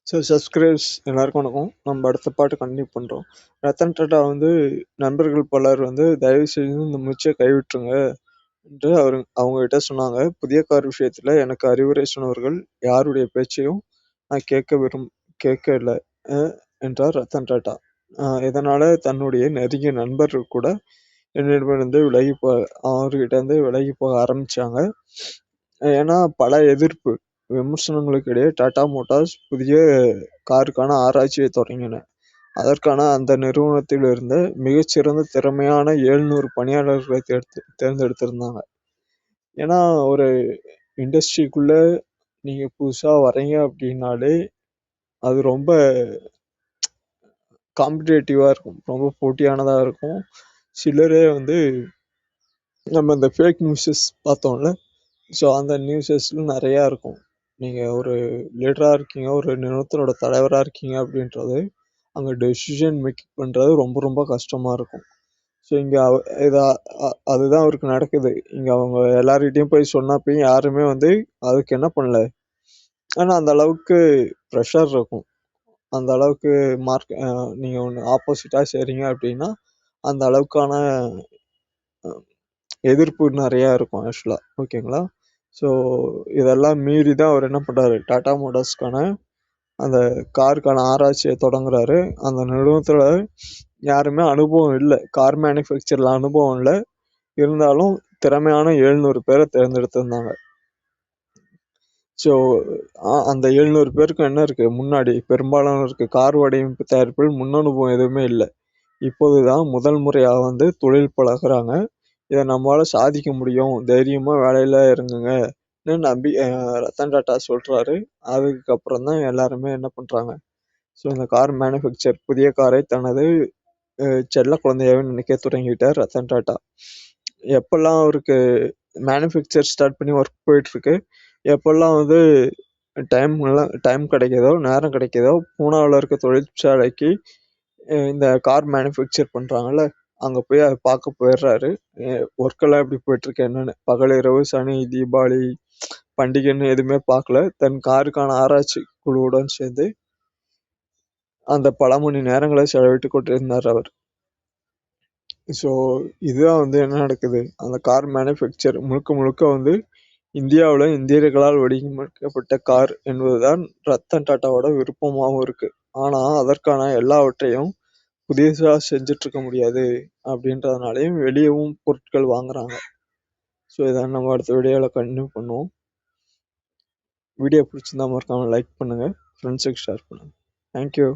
So subscribes எல்லாருக்கும் வணக்கம். நம்ம அடுத்த பாட்டு கண்டினியூ பண்ணுறோம். ரத்தன் டாட்டா வந்து நண்பர்கள் பலர் வந்து தயவு செய்து இந்த முயற்சியை கைவிட்டுருங்க என்று அவங்ககிட்ட சொன்னாங்க. புதிய கார் விஷயத்தில் எனக்கு அறிவுரை சொன்னவர்கள் யாருடைய பேச்சையும் நான் கேட்கல என்றார் ரத்தன் டாட்டா. இதனால தன்னுடைய நெருங்கிய நண்பர்கள் கூட என்னிடமிருந்து அவர்கிட்ட இருந்து விலகி போக ஆரம்பிச்சாங்க. ஏன்னா பல எதிர்ப்பு விமர்சனங்களுக்கு இடையே டாடா மோட்டார்ஸ் புதிய காருக்கான ஆராய்ச்சியை தொடங்கின. அதற்கான அந்த நிறுவனத்தில் இருந்த மிகச்சிறந்த திறமையான 700 பணியாளர்களை தேர்ந்தெடுத்திருந்தாங்க. ஏன்னா ஒரு இண்டஸ்ட்ரிக்குள்ள நீங்க புதுசா வரீங்க அப்படின்னாலே அது ரொம்ப காம்படிட்டிவா இருக்கும், ரொம்ப போட்டியானதா இருக்கும். சிலரே வந்து நம்ம இந்த ஃபேக் நியூஸஸ் பார்த்தோம்ல, ஸோ அந்த நியூஸஸ்ல நிறையா இருக்கும். நீங்கள் ஒரு லீடராக இருக்கீங்க, ஒரு நிறுவனத்தினோட தலைவராக இருக்கீங்க அப்படின்றது அங்கே டெசிஷன் மேக்கிங் பண்ணுறது ரொம்ப ரொம்ப கஷ்டமாக இருக்கும். ஸோ இங்கே அதுதான் அவருக்கு நடக்குது. இங்கே அவங்க எல்லார்கிட்டையும் போய் சொன்னப்பையும் யாருமே வந்து அதுக்கு என்ன பண்ணல. ஆனால் அந்த அளவுக்கு ப்ரெஷர் இருக்கும், அந்த அளவுக்கு மார்க் நீங்கள் ஒன்று ஆப்போசிட்டாக செய்கிறீங்க அப்படின்னா அந்த அளவுக்கான எதிர்ப்பு நிறையா இருக்கும் ஆக்சுவலாக. ஓகேங்களா? ஸோ இதெல்லாம் மீறி தான் அவர் என்ன பண்ணுறாரு, டாடா மோட்டார்ஸ்க்கான அந்த காருக்கான ஆராய்ச்சியை தொடங்குறாரு. அந்த நிறுவனத்தில் யாருமே அனுபவம் இல்லை, கார் மேனுஃபேக்சரில் அனுபவம் இல்லை, இருந்தாலும் திறமையான 700 பேரை தேர்ந்தெடுத்திருந்தாங்க. ஸோ அந்த 700 பேருக்கு என்ன இருக்குது, முன்னாடி பெரும்பாலானோருக்கு கார் வடிவமைப்பு தயாரிப்பில் முன் அனுபவம் எதுவுமே இல்லை. இப்போதுதான் முதல் முறையாக வந்து தொழில் பழகுறாங்க. இதை நம்மளால சாதிக்க முடியும், தைரியமா வேலையில இறங்குங்க நம்பி ரத்தன் டாட்டா சொல்றாரு. அதுக்கப்புறம் தான் எல்லாருமே என்ன பண்றாங்க, ஸோ இந்த கார் மேனுஃபேக்சர் புதிய காரை தனது செல்ல குழந்தையாவே நினைக்க தொடங்கிட்டார் ரத்தன் டாட்டா. எப்பெல்லாம் அவருக்கு மேனுஃபேக்சர் ஸ்டார்ட் பண்ணி ஒர்க் போயிட்டு இருக்கு, எப்பெல்லாம் வந்து டைம் கிடைக்குதோ, நேரம் கிடைக்குதோ, பூனாவில் இருக்க தொழிற்சாலைக்கு இந்த கார் மேனுஃபேக்சர் பண்றாங்கல்ல, அங்க போய் அதை பார்க்க போயிடுறாரு. ஒர்க்கெல்லாம் எப்படி போயிட்டு இருக்கு என்னன்னு. பகல் இரவு சனி தீபாவளி பண்டிகைன்னு எதுவுமே பார்க்கல. தன் காருக்கான ஆராய்ச்சி குழுவுடன் சேர்ந்து அந்த பல மணி நேரங்களை செலவிட்டு கொண்டிருந்தார் அவர். ஸோ இதுதான் வந்து என்ன நடக்குது, அந்த கார் மேனுஃபேக்சர் முழுக்க முழுக்க வந்து இந்தியாவில் இந்தியர்களால் வடிவமைக்கப்பட்ட கார் என்பதுதான் ரத்தன் டாட்டாவோட விருப்பமாகவும் இருக்கு. ஆனா அதற்கான எல்லாவற்றையும் புதுசா செஞ்சுட்டு இருக்க முடியாது அப்படின்றதுனாலையும் வெளியவும் பொருட்கள் வாங்குறாங்க. ஸோ இதை நம்ம அடுத்த வீடியோவில் கண்டினியூ பண்ணுவோம். வீடியோ பிடிச்சிருந்தா மறக்காமல் லைக் பண்ணுங்கள், ஃப்ரெண்ட்ஸுக்கு ஷேர் பண்ணுங்கள். தேங்க்யூ.